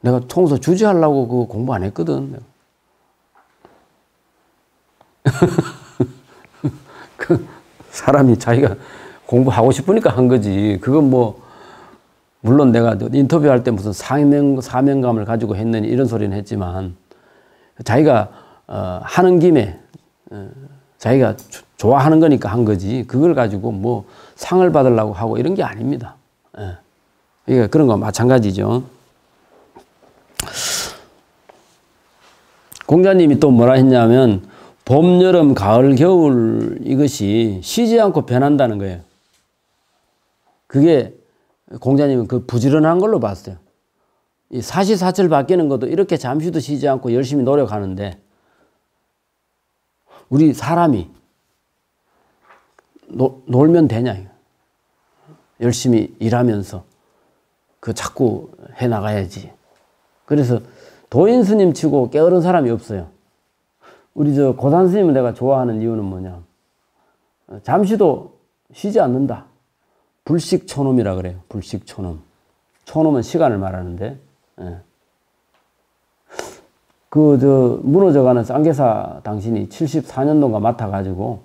A: 내가 통도사 주지하려고 그거 공부 안 했거든. 그 사람이 자기가 공부하고 싶으니까 한 거지. 그건 뭐 물론 내가 인터뷰할 때 무슨 사명감을 가지고 했느니 이런 소리는 했지만 자기가 하는 김에 자기가 좋아하는 거니까 한 거지. 그걸 가지고 뭐 상을 받으려고 하고 이런 게 아닙니다. 그러니까 그런 거 마찬가지죠. 공자님이 또 뭐라 했냐면 봄, 여름, 가을, 겨울 이것이 쉬지 않고 변한다는 거예요. 그게 공자님은 그 부지런한 걸로 봤어요. 이 사시사철 바뀌는 것도 이렇게 잠시도 쉬지 않고 열심히 노력하는데 우리 사람이 놀면 되냐. 열심히 일하면서 그 자꾸 해나가야지. 그래서 도인 스님 치고 게으른 사람이 없어요. 우리 저 고산 스님을 내가 좋아하는 이유는 뭐냐. 잠시도 쉬지 않는다. 불식초놈이라 그래요. 불식초놈. 초놈은 시간을 말하는데. 무너져가는 쌍계사 당신이 74년도가 맡아가지고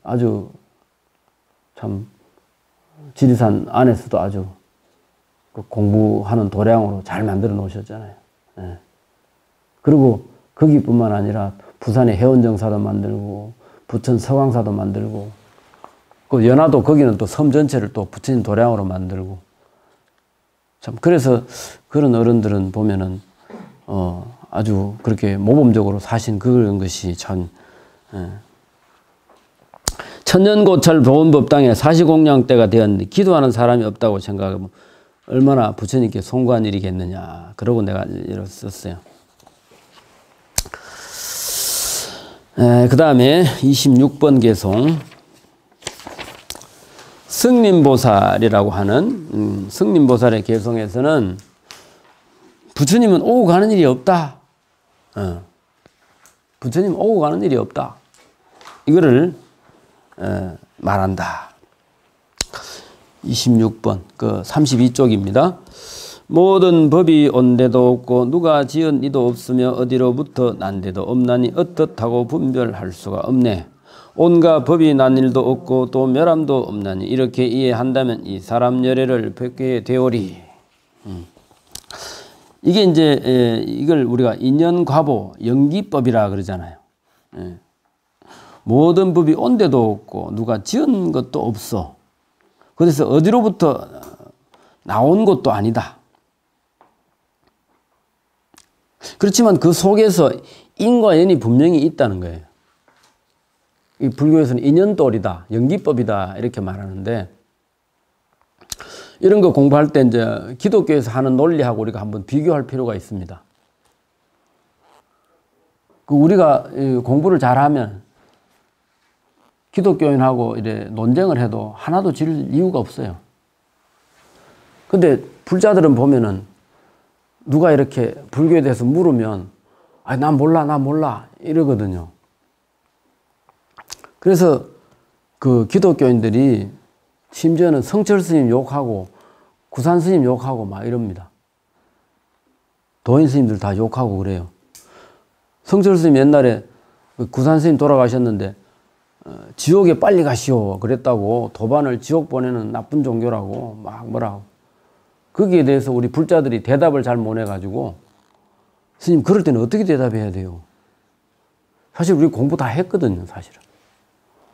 A: 아주 참 지리산 안에서도 아주 공부하는 도량으로 잘 만들어 놓으셨잖아요. 그리고 거기뿐만 아니라 부산에 해운정사도 만들고 부천 서광사도 만들고 그 연화도 거기는 또 섬 전체를 또 부처님 도량으로 만들고 참 그래서 그런 어른들은 보면은 아주 그렇게 모범적으로 사신 그런 것이 참 천년고철 보은법당에 사시공양 때가 되었는데 기도하는 사람이 없다고 생각하면 얼마나 부처님께 송구한 일이겠느냐. 그러고 내가 이렇게 썼어요. 그 다음에 26번 개송. 승림보살이라고 하는 승림보살의 개송에서는 부처님은 오고 가는 일이 없다. 부처님 오고 가는 일이 없다. 이거를 말한다. 26번, 32쪽입니다. 모든 법이 온 데도 없고 누가 지은 이도 없으며 어디로부터 난 데도 없나니 어떻다고 분별할 수가 없네. 온갖 법이 난 일도 없고 또 멸함도 없나니 이렇게 이해한다면 이 사람 열애를 뵙게 되오리. 이게 이제 이걸 우리가 인연과보 연기법이라 그러잖아요. 모든 법이 온 데도 없고 누가 지은 것도 없어. 그래서 어디로부터 나온 것도 아니다. 그렇지만 그 속에서 인과 연이 분명히 있다는 거예요. 이 불교에서는 인연돌이다, 연기법이다 이렇게 말하는데 이런 거 공부할 때 이제 기독교에서 하는 논리하고 우리가 한번 비교할 필요가 있습니다. 우리가 공부를 잘하면 기독교인하고 이래 논쟁을 해도 하나도 질 이유가 없어요. 근데 불자들은 보면은 누가 이렇게 불교에 대해서 물으면 난 몰라 이러거든요. 그래서 그 기독교인들이 심지어는 성철 스님 욕하고 구산 스님 욕하고 막 이럽니다. 도인 스님들 다 욕하고 그래요. 성철 스님 옛날에 구산 스님 돌아가셨는데 지옥에 빨리 가시오 그랬다고 도반을 지옥 보내는 나쁜 종교라고 막 뭐라고. 거기에 대해서 우리 불자들이 대답을 잘 못 해가지고 스님 그럴 때는 어떻게 대답해야 돼요? 사실 우리 공부 다 했거든요. 사실은.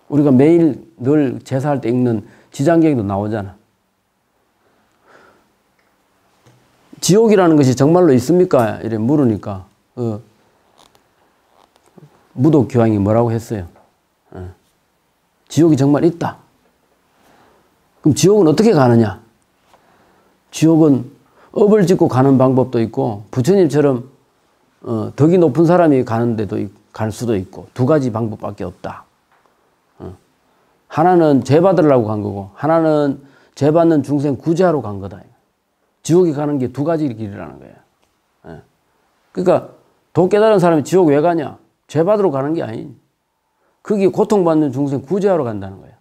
A: 우리가 매일 늘 제사할 때 읽는 지장경도 나오잖아. 지옥이라는 것이 정말로 있습니까? 이래 물으니까 무도교황이 뭐라고 했어요? 지옥이 정말 있다. 그럼 지옥은 어떻게 가느냐? 지옥은 업을 짓고 가는 방법도 있고 부처님처럼 덕이 높은 사람이 가는 데도 갈 수도 있고 두 가지 방법밖에 없다. 하나는 죄 받으려고 간 거고 하나는 죄받는 중생 구제하러 간 거다. 지옥에 가는 게 두 가지 길이라는 거예요. 예. 그러니까 도 깨달은 사람이 지옥 왜 가냐? 죄받으러 가는 게 아닌. 그게 고통받는 중생 구제하러 간다는 거예요.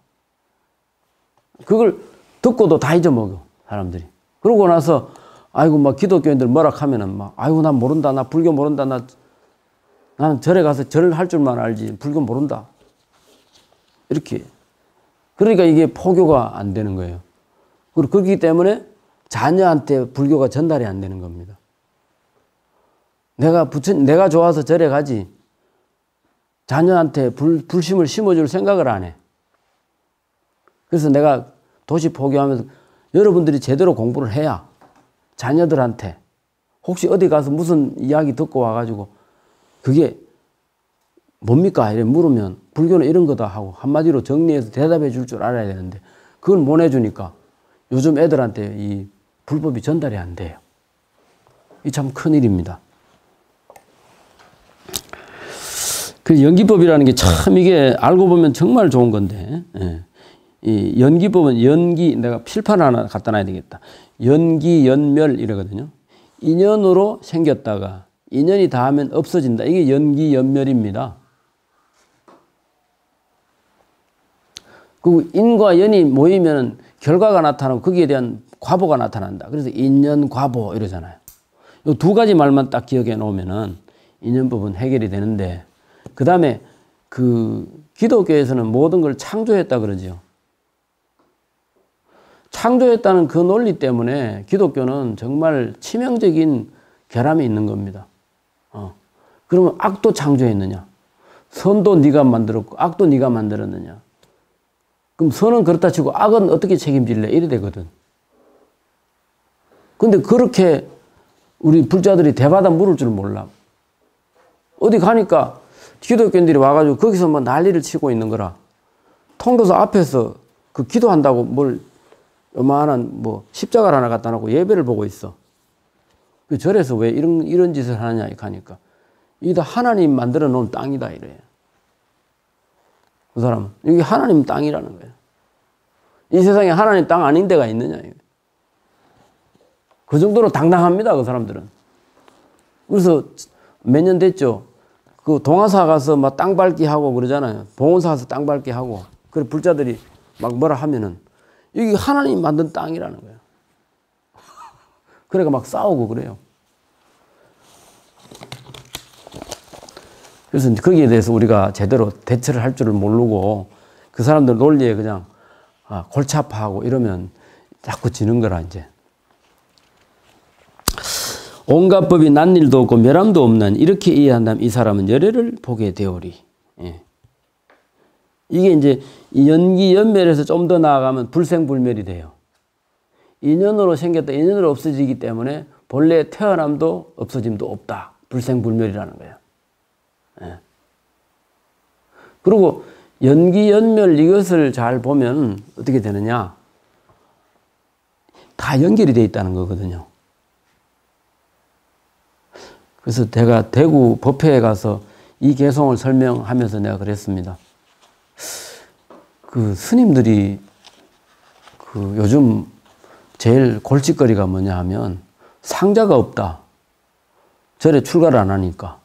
A: 그걸 듣고도 다 잊어먹어, 사람들이. 그러고 나서, 아이고, 막 기독교인들 뭐라 하면은 막, 아이고, 난 모른다. 나 불교 모른다. 나는 절에 가서 절을 할 줄만 알지. 불교 모른다. 이렇게. 그러니까 이게 포교가 안 되는 거예요. 그리고 그렇기 때문에 자녀한테 불교가 전달이 안 되는 겁니다. 내가 좋아서 절에 가지. 자녀한테 불심을 심어줄 생각을 안 해. 그래서 내가 도시 포교하면서 여러분들이 제대로 공부를 해야 자녀들한테 혹시 어디 가서 무슨 이야기 듣고 와가지고 그게 뭡니까? 이래 물으면 불교는 이런 거다 하고 한마디로 정리해서 대답해 줄 줄 알아야 되는데 그걸 못 해주니까 요즘 애들한테 이 불법이 전달이 안 돼요. 이 참 큰일입니다. 그 연기법이라는 게 참 이게 알고 보면 정말 좋은 건데, 예. 이 연기법은 내가 필판 하나 갖다 놔야 되겠다. 연기, 연멸 이러거든요. 인연으로 생겼다가 인연이 닿으면 없어진다. 이게 연기, 연멸입니다. 그리고 인과 연이 모이면 결과가 나타나고 거기에 대한 과보가 나타난다. 그래서 인연, 과보 이러잖아요. 이 두 가지 말만 딱 기억해 놓으면은 인연법은 해결이 되는데, 그 다음에 기독교에서는 모든 걸 창조했다 그러지요. 창조했다는 그 논리 때문에 기독교는 정말 치명적인 결함이 있는 겁니다. 그러면 악도 창조했느냐? 선도 네가 만들었고 악도 네가 만들었느냐? 그럼 선은 그렇다 치고 악은 어떻게 책임질래? 이래 되거든. 근데 그렇게 우리 불자들이 대바다 물을 줄 몰라. 어디 가니까 기독교인들이 와가지고 거기서 뭐 난리를 치고 있는 거라. 통도사 앞에서 그 기도한다고 뭘 요만한 뭐 십자가를 하나 갖다 놓고 예배를 보고 있어. 그 절에서 왜 이런 짓을 하느냐 이렇게 하니까 이게 다 하나님 만들어 놓은 땅이다 이래요. 그 사람은 이게 하나님 땅이라는 거예요. 이 세상에 하나님 땅 아닌 데가 있느냐 이거예요. 그 정도로 당당합니다 그 사람들은. 그래서 몇 년 됐죠. 그 동화사 가서 막 땅 밟기 하고 그러잖아요. 봉원사 가서 땅 밟기 하고. 그래 불자들이 막 뭐라 하면은 이게 하나님 만든 땅이라는 거예요. 그러니까 막 싸우고 그래요. 그래서 거기에 대해서 우리가 제대로 대처를 할 줄을 모르고 그 사람들 논리에 그냥 골치 아파하고 이러면 자꾸 지는 거라 이제. 온갖 법이 난 일도 없고 멸함도 없는 이렇게 이해한다면 이 사람은 열애를 보게 되오리. 예. 이게 이제 연기 연멸에서 좀 더 나아가면 불생불멸이 돼요. 인연으로 생겼다 인연으로 없어지기 때문에 본래 태어남도 없어짐도 없다. 불생불멸이라는 거예요. 예. 그리고 연기 연멸 이것을 잘 보면 어떻게 되느냐? 다 연결이 되어 있다는 거거든요. 그래서 제가 대구 법회에 가서 이 개성을 설명하면서 내가 그랬습니다. 그 스님들이 요즘 제일 골칫거리가 뭐냐 하면 상자가 없다. 절에 출가를 안 하니까.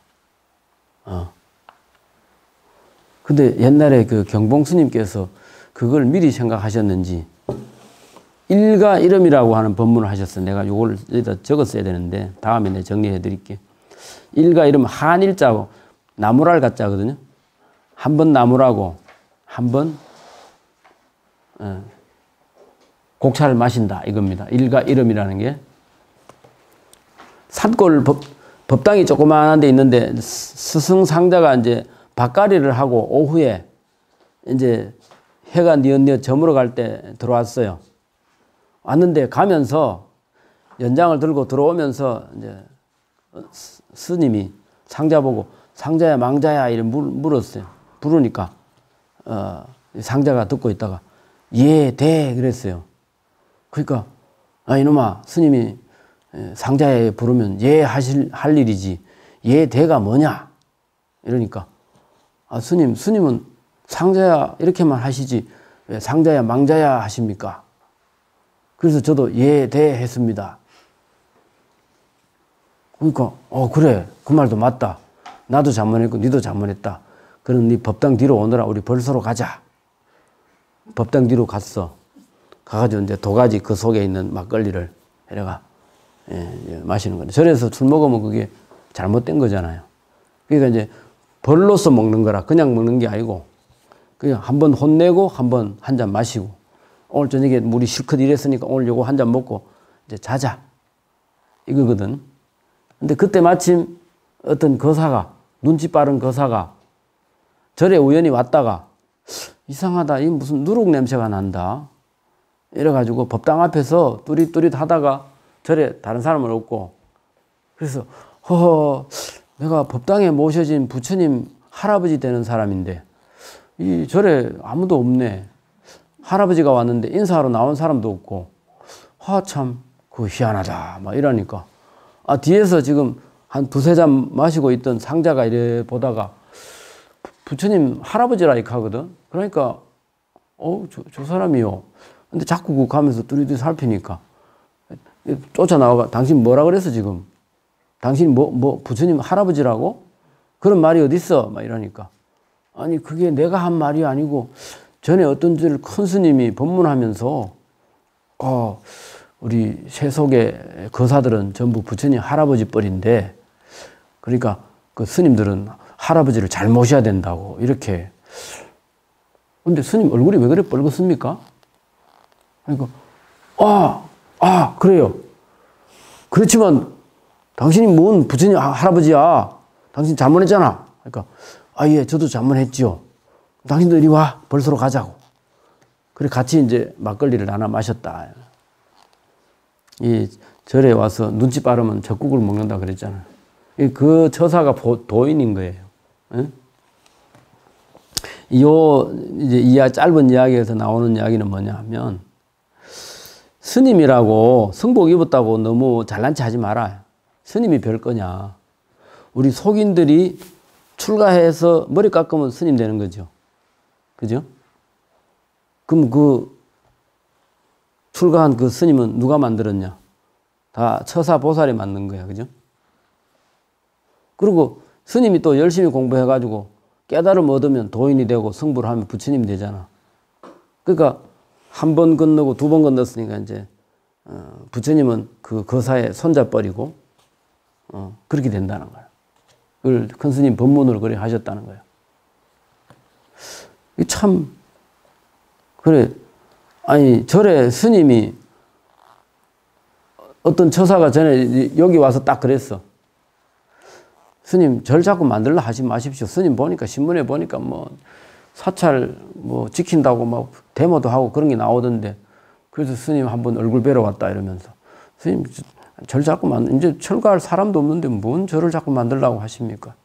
A: 근데 옛날에 그 경봉 스님께서 그걸 미리 생각하셨는지 일가 이름이라고 하는 법문을 하셨어요. 내가 이걸 여기다 적었어야 되는데 다음에 내가 정리해 드릴게요. 일가 이름 한일자고 나무랄 가자거든요. 한 번 나무라고 한 번 곡차를 마신다 이겁니다. 일가 이름이라는 게 산골 법당이 조그마한 데 있는데 스승상자가 이제 밭갈이를 하고 오후에 이제 해가 뉘엿뉘엿 저물어 갈 때 들어왔어요. 왔는데 가면서 연장을 들고 들어오면서 이제 스님이 상자 보고 상자야 망자야 이래 물었어요. 부르니까 상자가 듣고 있다가 예, 대 그랬어요. 그러니까 이놈아 스님이 상자에 부르면 예 할 일이지 예 대가 뭐냐 이러니까 스님은 상자야 이렇게만 하시지 왜 상자야 망자야 하십니까? 그래서 저도 예, 대 했습니다. 그러니까 그래, 그 말도 맞다. 나도 잘못했고 니도 잘못했다. 그럼 니 법당 뒤로 오너라. 우리 벌서로 가자. 법당 뒤로 갔어. 가가지고 이제 도가지 그 속에 있는 막걸리를 내가 마시는 거네. 절에서 술 먹으면 그게 잘못된 거잖아요. 그러니까 이제 벌로서 먹는 거라 그냥 먹는 게 아니고 그냥 한번 혼내고 한번 한 잔 마시고 오늘 저녁에 물이 실컷 이랬으니까 오늘 요거 한 잔 먹고 이제 자자 이거거든. 근데 그때 마침 어떤 거사가 눈치 빠른 거사가 절에 우연히 왔다가 이상하다. 이 무슨 누룩 냄새가 난다. 이래가지고 법당 앞에서 뚜릿뚜릿 하다가 절에 다른 사람은 없고 그래서 허허 내가 법당에 모셔진 부처님 할아버지 되는 사람인데 이 절에 아무도 없네. 할아버지가 왔는데 인사하러 나온 사람도 없고 참 그 희한하다 막 이러니까 뒤에서 지금 한 두세 잔 마시고 있던 상자가 이래 보다가 부처님 할아버지라 이렇게 하거든. 그러니까 저 사람이요. 근데 자꾸 가면서 뚜리뚜리 살피니까 쫓아 나와가 당신 뭐라 그랬어 지금? 당신 뭐 부처님 할아버지라고? 그런 말이 어디 있어? 막 이러니까 아니 그게 내가 한 말이 아니고 전에 어떤 큰 스님이 법문하면서 우리 세속의 거사들은 전부 부처님 할아버지 뻘인데 그러니까 그 스님들은 할아버지를 잘 모셔야 된다고 이렇게. 근데 스님 얼굴이 왜 그래 뻘겋습니까? 그러니까 그래요. 그렇지만 당신이 뭔 부처님 할아버지야. 당신 잘못했잖아. 그러니까 예 저도 잘못했지요. 당신도 이리 와 벌써로 가자고. 그래 같이 이제 막걸리를 나눠 마셨다. 이 절에 와서 눈치 빠르면 젖국을 먹는다 그랬잖아요. 그 처사가 도인인 거예요. 응? 이제 짧은 이야기에서 나오는 이야기는 뭐냐 하면 스님이라고 성복 입었다고 너무 잘난 체 하지 마라. 스님이 별 거냐. 우리 속인들이 출가해서 머리 깎으면 스님 되는 거죠. 그죠? 그럼 그 출가한 그 스님은 누가 만들었냐? 다 처사 보살이 만든 거야. 그죠? 그리고 스님이 또 열심히 공부해가지고 깨달음 얻으면 도인이 되고 성불을 하면 부처님이 되잖아. 그러니까 한 번 건너고 두 번 건넜으니까 이제 부처님은 그 거사에 손잡버리고 그렇게 된다는 거야. 그걸 큰 스님 법문으로 그렇게 하셨다는 거야. 참 그래. 아니 절에 스님이 어떤 처사가 전에 여기 와서 딱 그랬어. 스님 절 자꾸 만들라 하지 마십시오. 스님 보니까 신문에 보니까 뭐 사찰 뭐 지킨다고 막 데모도 하고 그런 게 나오던데 그래서 스님 한번 얼굴 뵈러 왔다 이러면서 스님 절 자꾸 이제 철거할 사람도 없는데 뭔 절을 자꾸 만들라고 하십니까?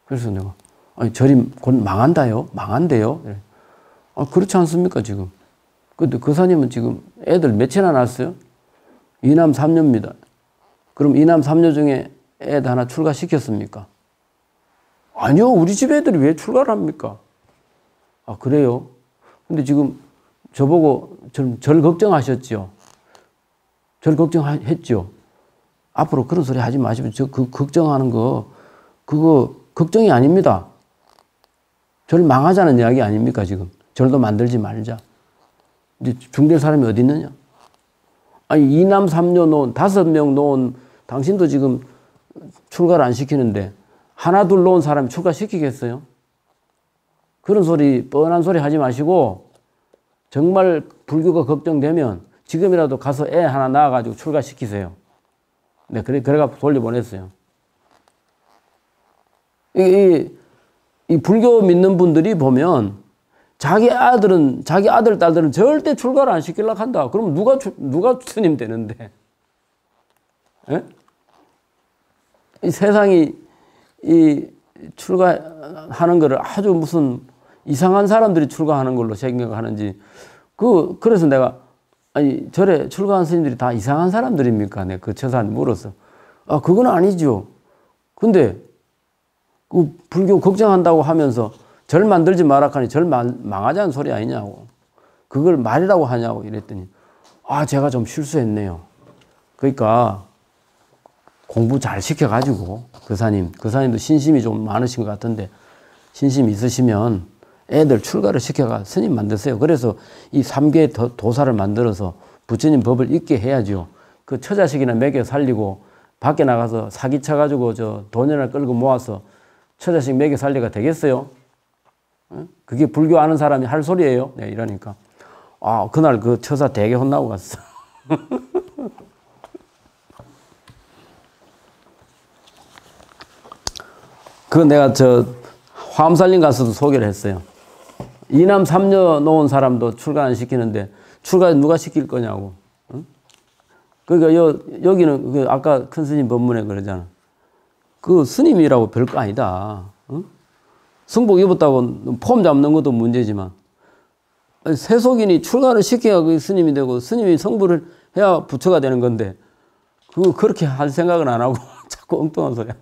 A: 그래서 내가 아니 절이 곧 망한다요? 망한대요? 그렇지 않습니까 지금? 근데 거사님은 지금 애들 몇이나 낳았어요? 2남 3녀입니다. 그럼 2남 3녀 중에 애들 하나 출가시켰습니까? 아니요. 우리 집 애들이 왜 출가를 합니까? 그래요? 근데 지금 저보고 절 걱정하셨죠? 절 걱정했죠? 앞으로 그런 소리 하지 마시고 그 걱정하는 거 그거 걱정이 아닙니다. 절 망하자는 이야기 아닙니까 지금? 절도 만들지 말자. 이제 중될 사람이 어디 있느냐? 아니 2남 3녀 놓은 5명 놓은 당신도 지금 출가를 안 시키는데 하나 둘 놓은 사람이 출가시키겠어요? 그런 소리 뻔한 소리 하지 마시고 정말 불교가 걱정되면 지금이라도 가서 애 하나 낳아가지고 출가시키세요. 네, 그래가 돌려보냈어요. 이 불교 믿는 분들이 보면 자기 아들, 딸들은 절대 출가를 안 시키려고 한다. 그럼 누가 스님 되는데? 예? 이 세상이 이 출가하는 거를 아주 무슨 이상한 사람들이 출가하는 걸로 생각하는지 그래서 내가 아니 절에 출가한 스님들이 다 이상한 사람들입니까? 내가 그 처사한테 물었어. 그건 아니죠. 근데 그 불교 걱정한다고 하면서 절 만들지 마라 하니 절 망하자는 소리 아니냐고. 그걸 말이라고 하냐고 이랬더니 아, 제가 좀 실수했네요. 그러니까 공부 잘 시켜가지고 그사님도 신심이 좀 많으신 것 같은데 신심이 있으시면 애들 출가를 시켜가 스님 만드세요. 그래서 이 3개 도사를 만들어서 부처님 법을 읽게 해야죠. 그 처자식이나 먹여 살리고 밖에 나가서 사기 쳐가지고 저 돈이나 끌고 모아서 처자식 먹여 살리가 되겠어요? 그게 불교 아는 사람이 할 소리예요. 네, 이러니까. 아, 그날 그 처사 되게 혼나고 갔어. 그 내가 저 화엄살림 가서도 소개를 했어요. 이남 삼녀 놓은 사람도 출가 안 시키는데 출가 누가 시킬 거냐고. 응? 그러니까 여기는 그 아까 큰 스님 법문에 그러잖아. 그 스님이라고 별거 아니다. 응? 승복 입었다고 폼 잡는 것도 문제지만 세속인이 출가를 시켜야 그 스님이 되고 스님이 성불을 해야 부처가 되는 건데 그거 그렇게 할 생각은 안 하고 자꾸 엉뚱한 소리야.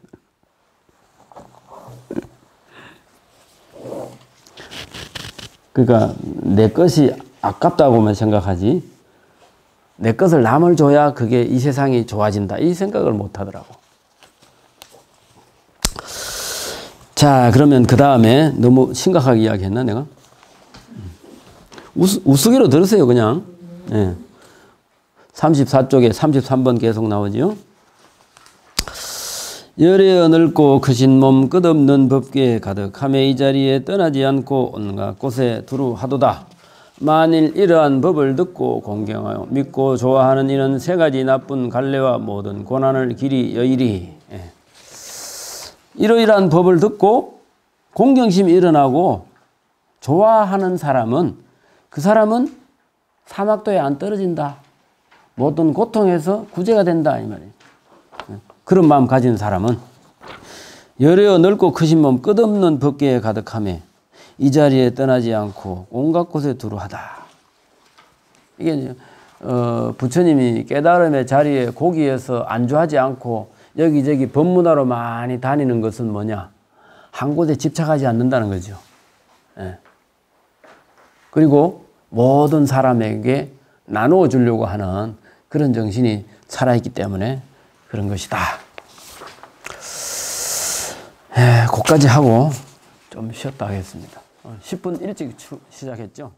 A: 그러니까 내 것이 아깝다고만 생각하지 내 것을 남을 줘야 그게 이 세상이 좋아진다 이 생각을 못 하더라고. 자, 그러면 그 다음에 너무 심각하게 이야기했나 내가? 우스개로 들으세요 그냥. 네. 34쪽에 33번 계속 나오지요. 열에 늙고 크신 몸 끝없는 법계에 가득하며 이 자리에 떠나지 않고 온갖 곳에 두루 하도다. 만일 이러한 법을 듣고 공경하여 믿고 좋아하는 이는 세 가지 나쁜 갈래와 모든 고난을 길이 여의리. 예. 이러이러한 법을 듣고 공경심이 일어나고 좋아하는 사람은 그 사람은 사막도에 안 떨어진다. 모든 고통에서 구제가 된다 이 말이에요. 그런 마음 가진 사람은 열여 넓고 크신 몸 끝없는 법계에 가득하며 이 자리에 떠나지 않고 온갖 곳에 두루하다. 이게 부처님이 깨달음의 자리에 고기에서 안주하지 않고 여기저기 법문하러 많이 다니는 것은 뭐냐? 한 곳에 집착하지 않는다는 거죠. 예. 그리고 모든 사람에게 나누어 주려고 하는 그런 정신이 살아있기 때문에 그런 것이다. 거기까지 하고 좀 쉬었다 하겠습니다. 10분 일찍 시작했죠.